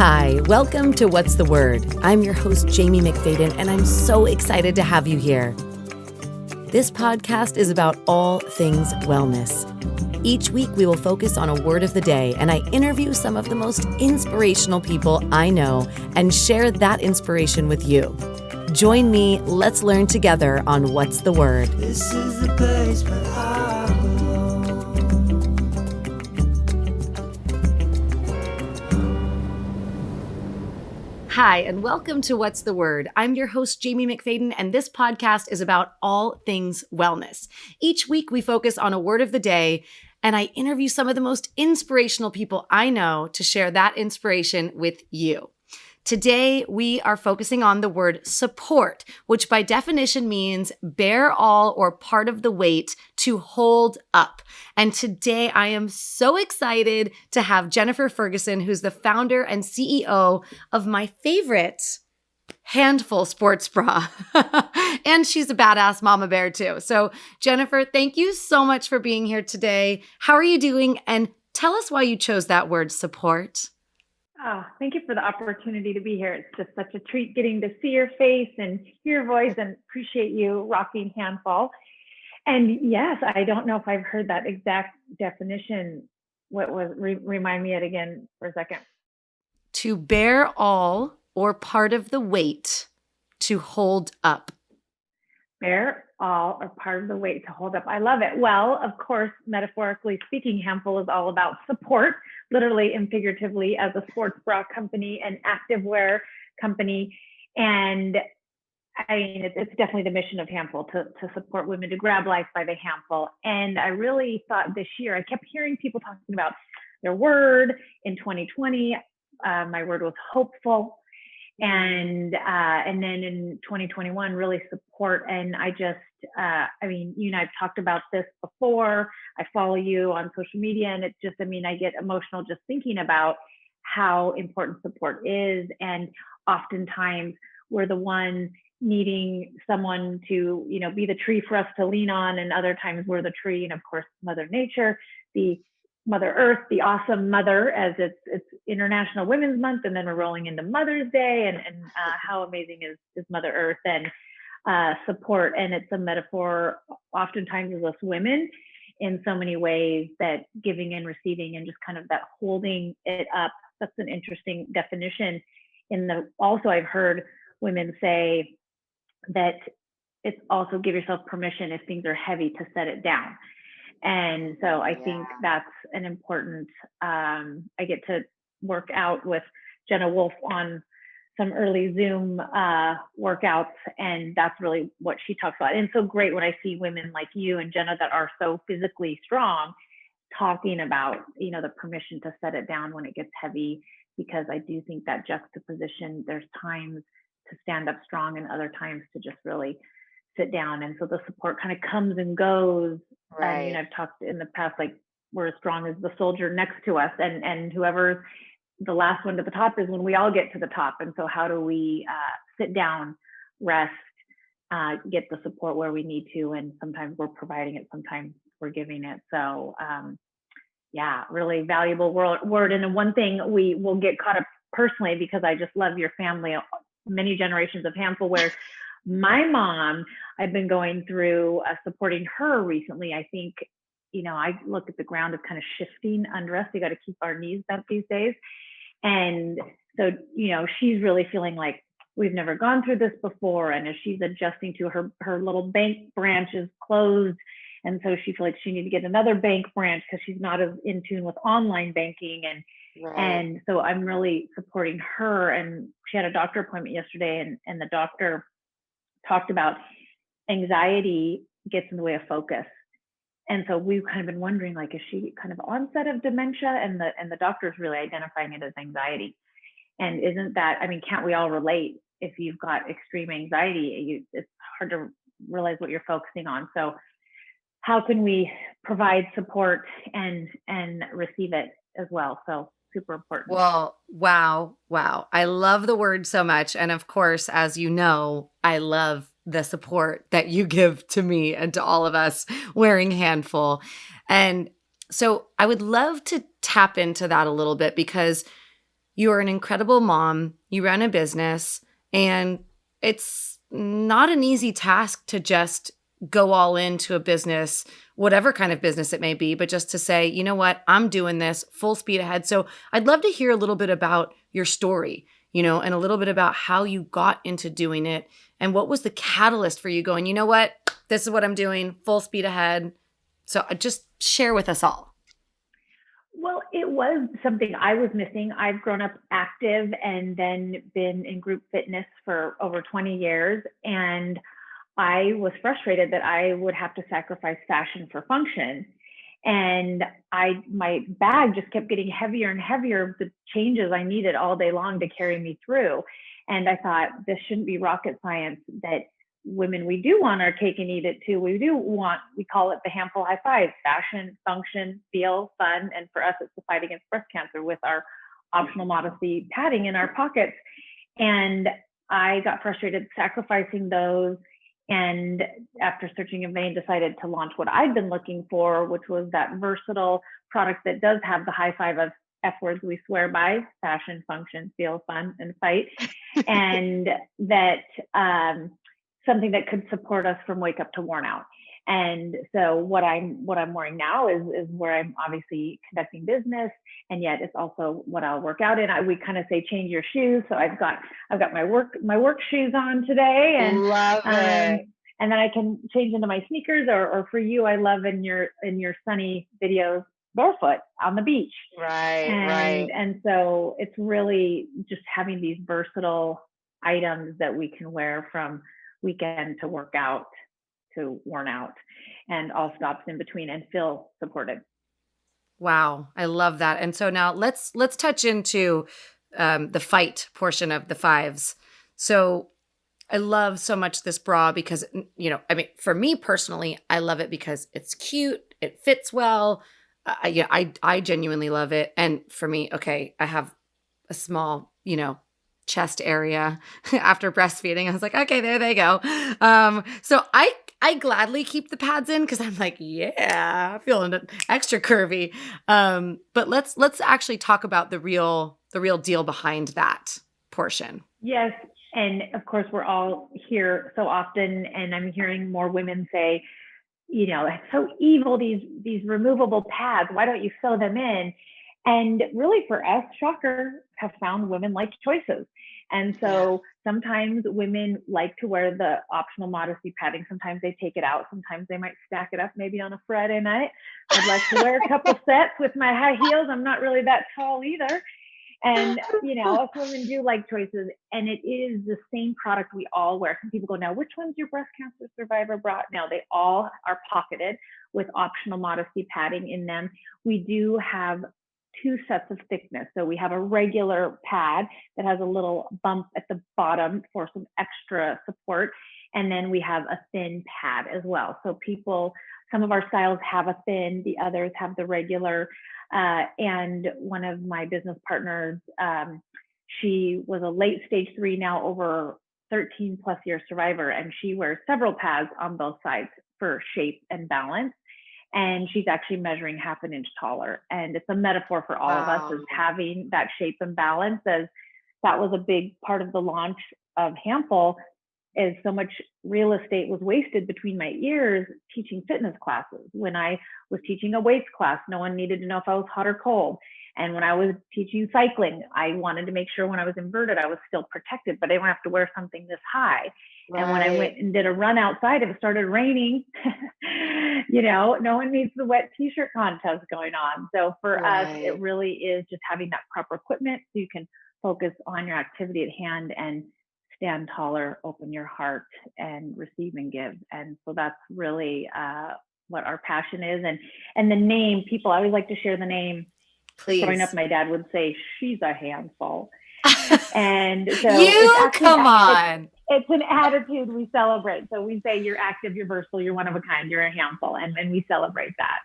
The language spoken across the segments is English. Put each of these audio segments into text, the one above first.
Hi, welcome to What's the Word? I'm your host, Jaime McFaden, and I'm so excited to have you here. This podcast is about all things wellness. Each week, we will focus on a word of the day, and I interview some of the most inspirational people I know and share that inspiration with you. Join me, let's learn together on What's the Word. This is the place where I belong. Hi, and welcome to What's the Word? I'm your host, Jaime McFaden, and this podcast is about all things wellness. Each week, we focus on a word of the day, and I interview some of the most inspirational people I know to share that inspiration with you. Today, we are focusing on the word support, which by definition means bear all or part of the weight to hold up. And today, I am so excited to have Jennifer Ferguson, who's the founder and CEO of my favorite handful sports bra. And she's a badass mama bear too. So Jennifer, thank you so much for being here today. How are you doing? And tell us why you chose that word support. Oh, thank you for the opportunity to be here. It's just such a treat getting to see your face and hear your voice, and appreciate you rocking handful. And yes, I don't know if I've heard that exact definition. What was, remind me it again for a second. To bear all or part of the weight to hold up. Bear all or part of the weight to hold up. I love it. Well, of course, metaphorically speaking, Handful is all about support, literally and figuratively, as a sports bra company and activewear company. And I mean, it's definitely the mission of Handful to support women, to grab life by the handful. And I really thought this year, I kept hearing people talking about their word in 2020. My word was hopeful. And then in 2021, really support. And I just, I mean, you and I've talked about this before. I follow you on social media, and it's just, I mean, I get emotional just thinking about how important support is. And oftentimes we're the one needing someone to, you know, be the tree for us to lean on. And other times we're the tree. And of course, Mother Nature, the Mother Earth, the awesome mother, as it's International Women's Month, and then we're rolling into Mother's Day, and how amazing is Mother Earth and support. And it's a metaphor oftentimes as us women in so many ways, that giving and receiving and just kind of that holding it up. That's an interesting definition. Also, I've heard women say that it's also give yourself permission if things are heavy to set it down. And so I think that's an important, I get to work out with Jenna Wolf on some early Zoom workouts, and that's really what she talks about. And it's so great when I see women like you and Jenna that are so physically strong talking about, you know, the permission to set it down when it gets heavy, because I do think that juxtaposition, there's times to stand up strong and other times to just really sit down. And so the support kind of comes and goes. Right. And I've talked in the past, like, we're as strong as the soldier next to us, and whoever's the last one to the top is when we all get to the top. And so how do we sit down, rest, get the support where we need to? And sometimes we're providing it, sometimes we're giving it. So really valuable word. And one thing we will get caught up personally, because I just love your family, many generations of Handful, where my mom, I've been going through supporting her recently. I think, you know, I look at the ground as kind of shifting under us. We got to keep our knees bent these days. And so, you know, she's really feeling like we've never gone through this before. And as she's adjusting to her little bank branch is closed. And so she feels like she needs to get another bank branch because she's not as in tune with online banking. And so I'm really supporting her. And she had a doctor appointment yesterday, and the doctor talked about anxiety gets in the way of focus. And so we've kind of been wondering, like, is she kind of onset of dementia? And the doctor's really identifying it as anxiety. And isn't that, I mean, can't we all relate? If you've got extreme anxiety, it's hard to realize what you're focusing on. So how can we provide support and receive it as well? So super important. Well, wow. I love the word so much. And of course, as you know, I love the support that you give to me and to all of us wearing Handful. And so I would love to tap into that a little bit, because You are an incredible mom. You run a business, and it's not an easy task to just go all into a business, whatever kind of business it may be, but just to say, you know what, I'm doing this full speed ahead. So I'd love to hear a little bit about your story, and a little bit about how you got into doing it and what was the catalyst for you going, you know what, this is what I'm doing, full speed ahead. So just share with us all. Well, it was something I was missing. I've grown up active and then been in group fitness for over 20 years. And I was frustrated that I would have to sacrifice fashion for function. And my bag just kept getting heavier and heavier, the changes I needed all day long to carry me through. And I thought, this shouldn't be rocket science, that women, we do want our cake and eat it too. We call it the handful high five: fashion, function, feel, fun. And for us, it's the fight against breast cancer with our optional modesty padding in our pockets. And I got frustrated sacrificing those. And after searching in vain, decided to launch what I'd been looking for, which was that versatile product that does have the high five of F words we swear by: fashion, function, feel, fun, and fight. And that something that could support us from wake up to worn out. And so what I'm wearing now is where I'm obviously conducting business, and yet it's also what I'll work out in. We kind of say change your shoes. So I've got my work shoes on today, and love it. And then I can change into my sneakers, or for you, I love in your sunny videos, barefoot on the beach. Right. And so it's really just having these versatile items that we can wear from weekend to workout to worn out, and all stops in between, and feel supported. Wow, I love that. And so now let's touch into the fight portion of the fives. So I love so much this bra because, for me personally, I love it because it's cute, it fits well. I genuinely love it. And for me, okay, I have a small, chest area after breastfeeding. I was like, okay, there they go. So I gladly keep the pads in because I'm like, yeah, feeling extra curvy. But let's actually talk about the real deal behind that portion. Yes. And of course, we're all here so often, and I'm hearing more women say, it's so evil, these removable pads. Why don't you sew them in? And really, for us, shocker, have found women like choices. And so sometimes women like to wear the optional modesty padding. Sometimes they take it out. Sometimes they might stack it up maybe on a Friday night. I'd like to wear a couple sets with my high heels. I'm not really that tall either. And, us women do like choices. And it is the same product we all wear. Some people go, now, which one's your breast cancer survivor bra? No, they all are pocketed with optional modesty padding in them. We do have 2 sets of thickness. So we have a regular pad that has a little bump at the bottom for some extra support. And then we have a thin pad as well. So some of our styles have a thin, the others have the regular. And one of my business partners, she was a late stage 3, now over 13 plus year survivor. And she wears several pads on both sides for shape and balance. And she's actually measuring half an inch taller. And it's a metaphor for all of us, as having that shape and balance, as that was a big part of the launch of Handful, is so much real estate was wasted between my ears teaching fitness classes. When I was teaching a weights class, no one needed to know if I was hot or cold. And when I was teaching cycling, I wanted to make sure when I was inverted, I was still protected, but I didn't have to wear something this high. Right. And when I went and did a run outside, if it started raining, no one needs the wet t-shirt contest going on. So for us, it really is just having that proper equipment so you can focus on your activity at hand and stand taller, open your heart, and receive and give. And so that's really what our passion is. And the name, people, I always like to share the name. Please. Growing up, my dad would say, she's a handful. And so come on. It's an attitude we celebrate. So we say you're active, you're versatile, you're one of a kind, you're a handful. And we celebrate that.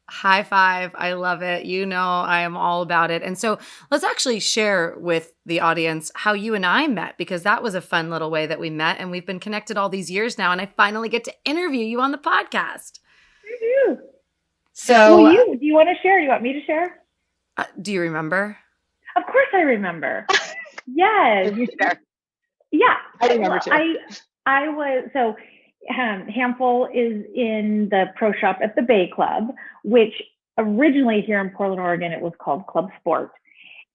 High five. I love it. I am all about it. And so let's actually share with the audience how you and I met, because that was a fun little way that we met. And we've been connected all these years now. And I finally get to interview you on the podcast. You do. So do you want to share? Do you want me to share? Do you remember? Of course I remember. Yes. Me there. Yeah. I remember Well, too. I was so Handful is in the pro shop at the Bay Club, which originally here in Portland, Oregon, it was called Club Sport.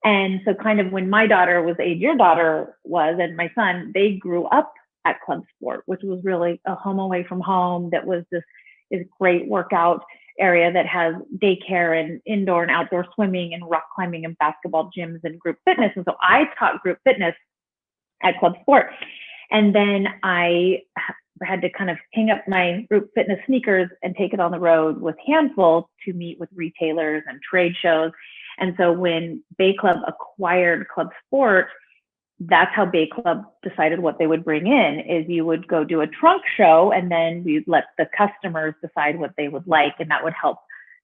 And so kind of when my daughter was age your daughter was and my son, they grew up at Club Sport, which was really a home away from home that was this great workout area that has daycare and indoor and outdoor swimming and rock climbing and basketball gyms and group fitness. And so I taught group fitness at Club Sport. And then I had to kind of hang up my group fitness sneakers and take it on the road with Handful to meet with retailers and trade shows. And so when Bay Club acquired Club Sport, that's how Bay Club decided what they would bring in is you would go do a trunk show and then we'd let the customers decide what they would like. And that would help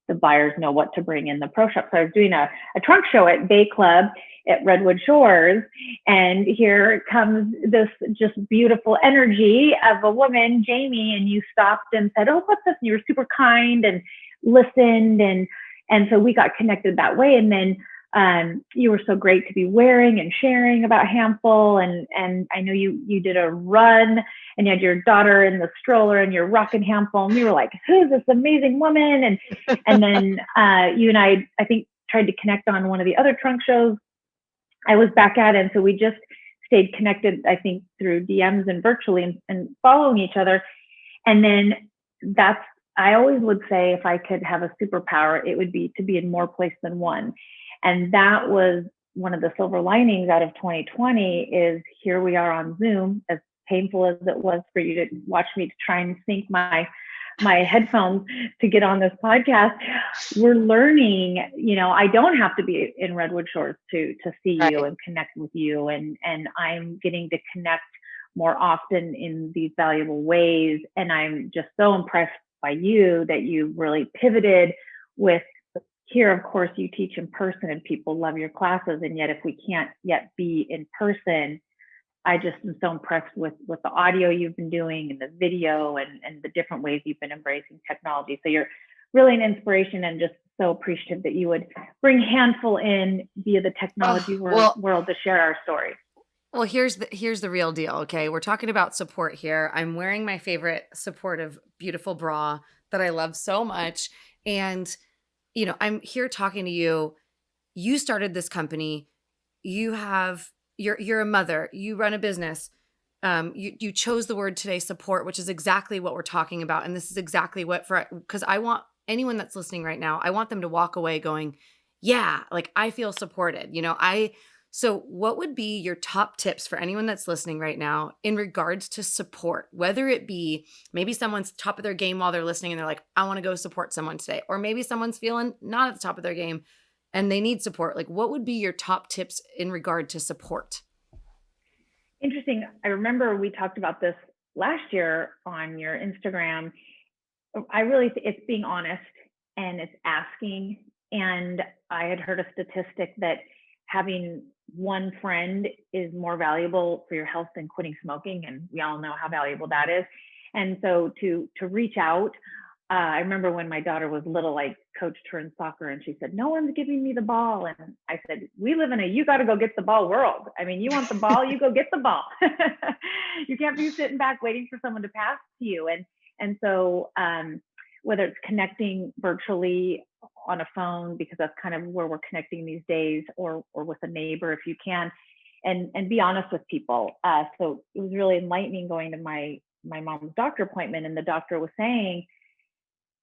the buyers know what to bring in the pro shop. So I was doing a trunk show at Bay Club at Redwood Shores. And here comes this just beautiful energy of a woman, Jamie, and you stopped and said, oh, what's this? And you were super kind and listened. And so we got connected that way. And then you were so great to be wearing and sharing about Handful. And I know you did a run and you had your daughter in the stroller and you're rocking Handful. And we were like, who's this amazing woman? And then you and I think, tried to connect on one of the other trunk shows. I was back at it. And so we just stayed connected, I think, through DMs and virtually and following each other. And then I always would say if I could have a superpower, it would be to be in more places than one. And that was one of the silver linings out of 2020 is here we are on Zoom, as painful as it was for you to watch me to try and sync my headphones to get on this podcast. We're learning, I don't have to be in Redwood Shores to see Right. you and connect with you. And I'm getting to connect more often in these valuable ways. And I'm just so impressed by you that you really pivoted with here. Of course, you teach in person and people love your classes. And yet if we can't yet be in person, I just am so impressed with the audio you've been doing and the video and the different ways you've been embracing technology. So you're really an inspiration and just so appreciative that you would bring Handful in via the technology world to share our story. Well, here's the real deal, okay? We're talking about support here. I'm wearing my favorite supportive, beautiful bra that I love so much. And, I'm here talking to you. You started this company. You're a mother. You run a business. You chose the word today, support, which is exactly what we're talking about. And this is exactly because I want anyone that's listening right now, I want them to walk away going, yeah, like I feel supported. So what would be your top tips for anyone that's listening right now in regards to support, whether it be maybe someone's top of their game while they're listening and they're like, I want to go support someone today, or maybe someone's feeling not at the top of their game and they need support. Like, what would be your top tips in regard to support? Interesting. I remember we talked about this last year on your Instagram. I really think it's being honest and it's asking. And I had heard a statistic that having one friend is more valuable for your health than quitting smoking. And we all know how valuable that is. And so to reach out, I remember when my daughter was little, I coached her in soccer and she said, no one's giving me the ball. And I said, we live in you got to go get the ball world. I mean, you want the ball, you go get the ball. You can't be sitting back waiting for someone to pass to you. And so whether it's connecting virtually on a phone, because that's kind of where we're connecting these days, or with a neighbor if you can, and be honest with people. So it was really enlightening going to my mom's doctor appointment, and the doctor was saying,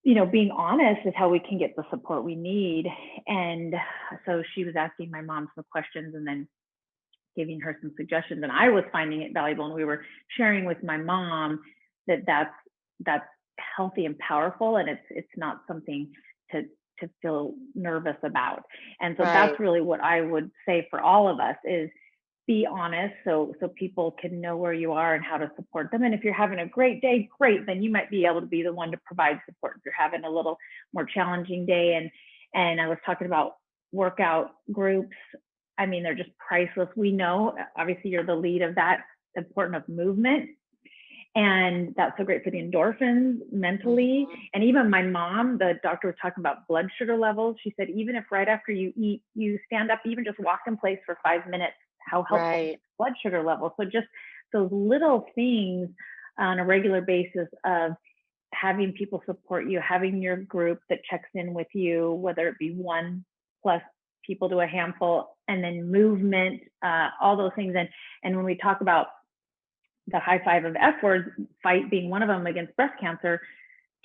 being honest is how we can get the support we need. And so she was asking my mom some questions and then giving her some suggestions, and I was finding it valuable. And we were sharing with my mom that's healthy and powerful, and it's not something to feel nervous about. And so that's really what I would say for all of us is be honest, so people can know where you are and how to support them. And if you're having a great day, great, then you might be able to be the one to provide support. If you're having a little more challenging day, and I was talking about workout groups, I mean, they're just priceless. We know, obviously, you're the lead of that, important of movement. And that's so great for the endorphins mentally. And even my mom, the doctor was talking about blood sugar levels. She said, even if right after you eat, you stand up, even just walk in place for 5 minutes, how helpful Right. blood sugar levels. So just those little things on a regular basis of having people support you, having your group that checks in with you, whether it be one plus people to a handful, and then movement, all those things. And when we talk about the high five of F words, fight being one of them against breast cancer,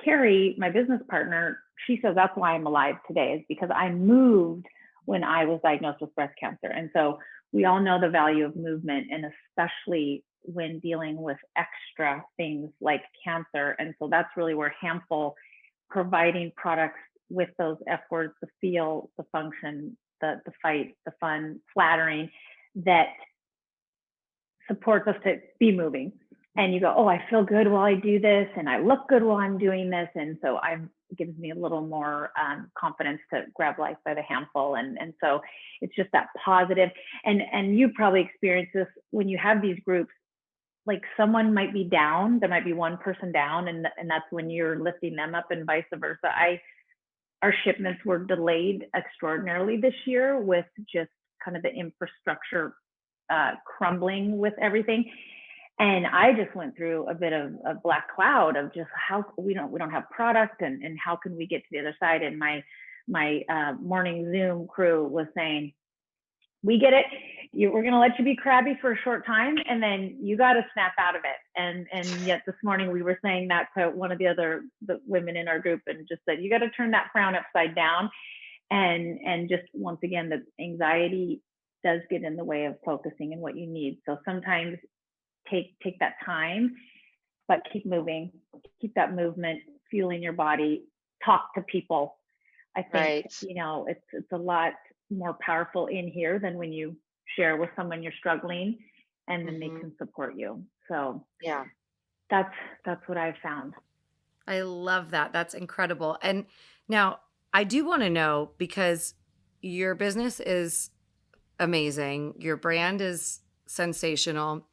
Carrie, my business partner, she says that's why I'm alive today, is because I moved when I was diagnosed with breast cancer. And so we all know the value of movement, and especially when dealing with extra things like cancer. And so that's really where Handful, providing products with those F words, the feel, the function, the fight, the fun, flattering, that supports us to be moving. And you go, oh, I feel good while I do this, and I look good while I'm doing this. And so it gives me a little more confidence to grab life by the handful. And so it's just that positive. And you probably experience this when you have these groups, like someone might be down, there might be one person down, and that's when you're lifting them up, and vice versa. Our shipments were delayed extraordinarily this year with just kind of the infrastructure crumbling with everything. And I just went through a bit of a black cloud of just how we don't have product, and how can we get to the other side. And my morning Zoom crew was saying, we get it. We're going to let you be crabby for a short time, and then you got to snap out of it. And yet this morning we were saying that to one of the women in our group, and just said, you got to turn that frown upside down. And just once again, the anxiety does get in the way of focusing on what you need. So sometimes take that time, but keep moving, keep that movement, fueling your body, talk to people. I think, Right. it's a lot more powerful in here than when you share with someone you're struggling, and then they can support you. So Yeah. that's what I've found. I love that. That's incredible. And now I do want to know, because your business is amazing, your brand is sensational.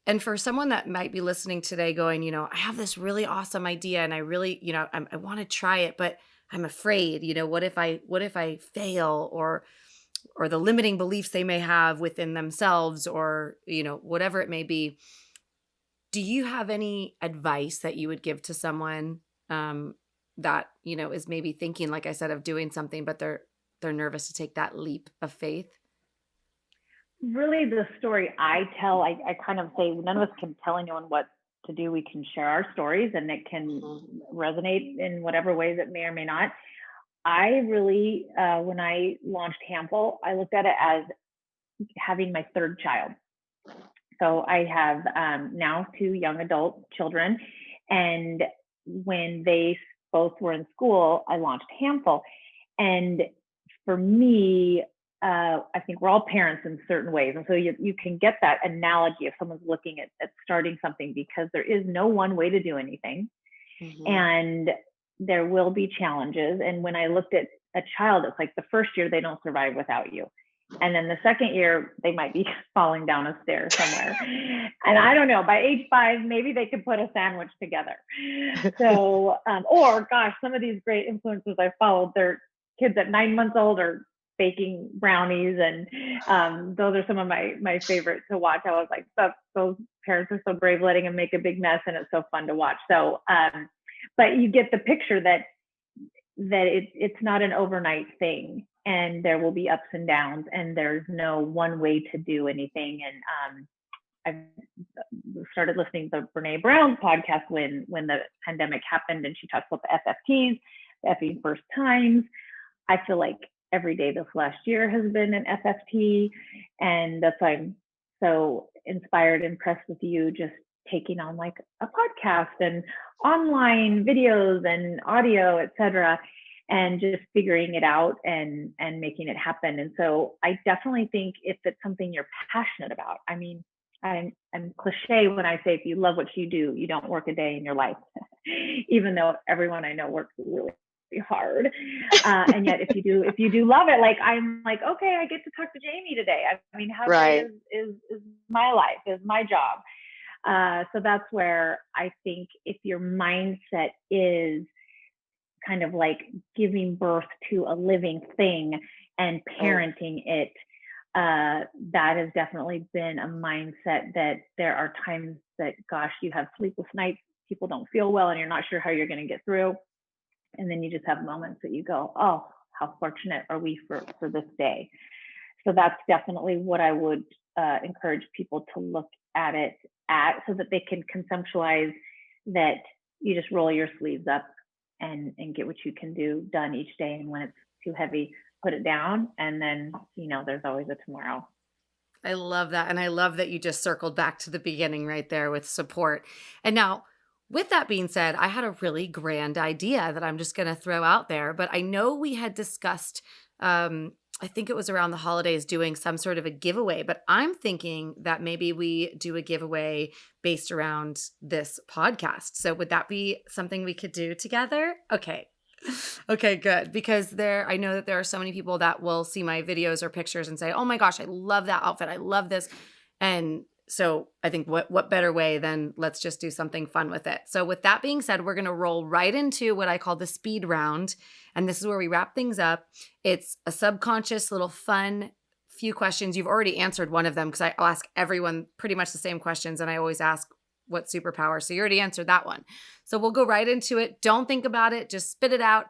And for someone that might be listening today going, I have this really awesome idea, and I really, I want to try it, but I'm afraid, what if I fail, or the limiting beliefs they may have within themselves, or, whatever it may be. Do you have any advice that you would give to someone that, is maybe thinking, like I said, of doing something, but they're nervous to take that leap of faith? Really, the story I tell, I kind of say, none of us can tell anyone what to do. We can share our stories, and it can resonate in whatever ways it may or may not. I really, when I launched Handful, I looked at it as having my third child. So I have now 2 young adult children, and when they both were in school, I launched Handful. And for me, I think we're all parents in certain ways. And so you can get that analogy if someone's looking at starting something, because there is no one way to do anything. And there will be challenges. And when I looked at a child, it's like the first year they don't survive without you. And then the second year, they might be falling down a stair somewhere. And I don't know, by age 5, maybe they could put a sandwich together. So, or gosh, some of these great influencers I followed, their kids at 9 months old are baking brownies. And those are some of my favorites to watch. I was like, those parents are so brave, letting them make a big mess, and it's so fun to watch. So, but you get the picture that it's not an overnight thing, and there will be ups and downs, and there's no one way to do anything. And I've started listening to Brene Brown's podcast when the pandemic happened, and she talks about the FFTs, the effing first times. I feel like every day this last year has been an FFT, and that's why I'm so inspired and impressed with you just taking on like a podcast and online videos and audio, etc., and just figuring it out and making it happen. And so I definitely think if it's something you're passionate about, I mean, I'm cliche when I say if you love what you do, you don't work a day in your life, even though everyone I know works really hard. And yet if you do love it, like I'm like, okay, I get to talk to Jamie today. I mean, how Right. great is my life, is my job. So that's where I think if your mindset is kind of like giving birth to a living thing and parenting it, that has definitely been a mindset that there are times that, gosh, you have sleepless nights, people don't feel well, and you're not sure how you're going to get through. And then you just have moments that you go, oh, how fortunate are we for this day? So that's definitely what I would encourage people to look at it so that they can conceptualize that you just roll your sleeves up and get what you can do done each day. And when it's too heavy, put it down. And then, there's always a tomorrow. I love that. And I love that you just circled back to the beginning right there with support. And now, with that being said, I had a really grand idea that I'm just going to throw out there. But I know we had discussed, I think it was around the holidays, doing some sort of a giveaway. But I'm thinking that maybe we do a giveaway based around this podcast. So would that be something we could do together? Okay. Okay, good. Because I know that there are so many people that will see my videos or pictures and say, oh my gosh, I love that outfit. I love this. And so I think what better way than let's just do something fun with it. So with that being said, we're going to roll right into what I call the speed round. And this is where we wrap things up. It's a subconscious little fun few questions. You've already answered one of them because I'll ask everyone pretty much the same questions. And I always ask what superpower. So you already answered that one. So we'll go right into it. Don't think about it. Just spit it out.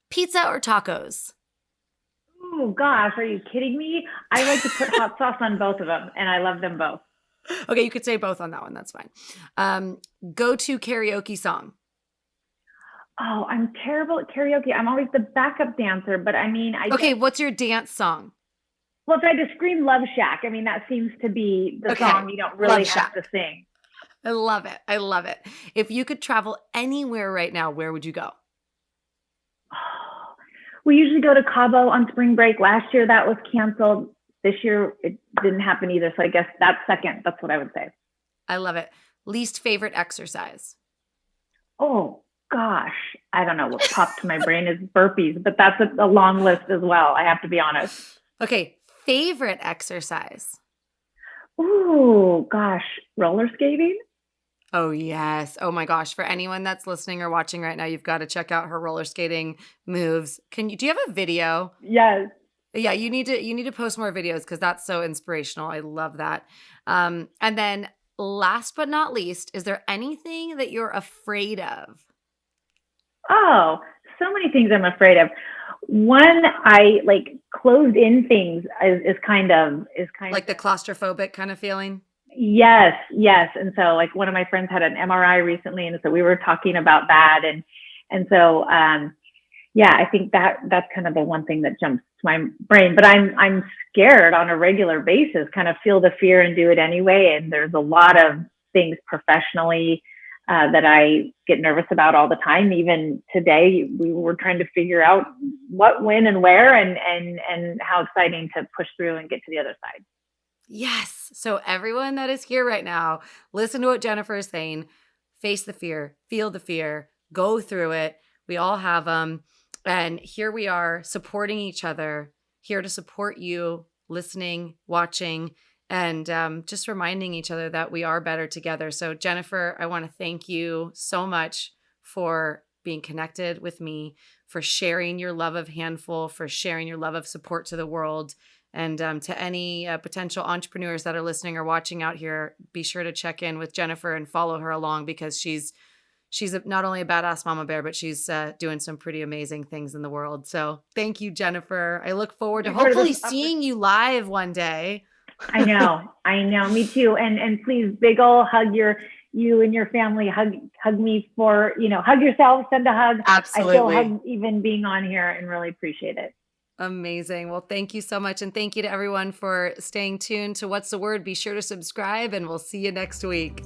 Pizza or tacos? Oh gosh, are you kidding me? I like to put hot sauce on both of them, and I love them both. Okay, you could say both on that one. That's fine. Go-to karaoke song? Oh, I'm terrible at karaoke. I'm always the backup dancer, but I mean, Okay, what's your dance song? Well, if I had to scream Love Shack, I mean, that seems to be the song you don't really have to sing. I love it. I love it. If you could travel anywhere right now, where would you go? We usually go to Cabo on spring break. Last year that was canceled. This year it didn't happen either. So I guess that's second. That's what I would say. I love it. Least favorite exercise? Oh gosh, I don't know. What popped to my brain is burpees, but that's a long list as well. I have to be honest. Okay, favorite exercise? Oh gosh, roller skating. Oh, yes. Oh, my gosh. For anyone that's listening or watching right now, you've got to check out her roller skating moves. Do you have a video? Yes. Yeah, you need to post more videos because that's so inspirational. I love that. And then last but not least, is there anything that you're afraid of? Oh, so many things I'm afraid of. One, I like closed in things is kind of like the claustrophobic kind of feeling. Yes. And so like one of my friends had an MRI recently, and so we were talking about that, and so yeah, I think that's kind of the one thing that jumps to my brain. But I'm scared on a regular basis, kind of feel the fear and do it anyway. And there's a lot of things professionally that I get nervous about all the time. Even today, we were trying to figure out what, when, and where, and how exciting to push through and get to the other side. Yes. So everyone that is here right now, listen to what Jennifer is saying. Face the fear, feel the fear, go through it. We all have them. And here we are supporting each other, here to support you, listening, watching, and just reminding each other that we are better together. So Jennifer, I want to thank you so much for being connected with me, for sharing your love of Handful, for sharing your love of support to the world. And to any potential entrepreneurs that are listening or watching out here, be sure to check in with Jennifer and follow her along because she's not only a badass mama bear, but she's doing some pretty amazing things in the world. So thank you, Jennifer. I look forward to hopefully seeing you live one day. I know. Me too. And please, big ol' hug you and your family. Hug me for, hug yourself, send a hug. Absolutely. I feel hugged even being on here and really appreciate it. Amazing. Well, thank you so much. And thank you to everyone for staying tuned to What's the Word. Be sure to subscribe and we'll see you next week.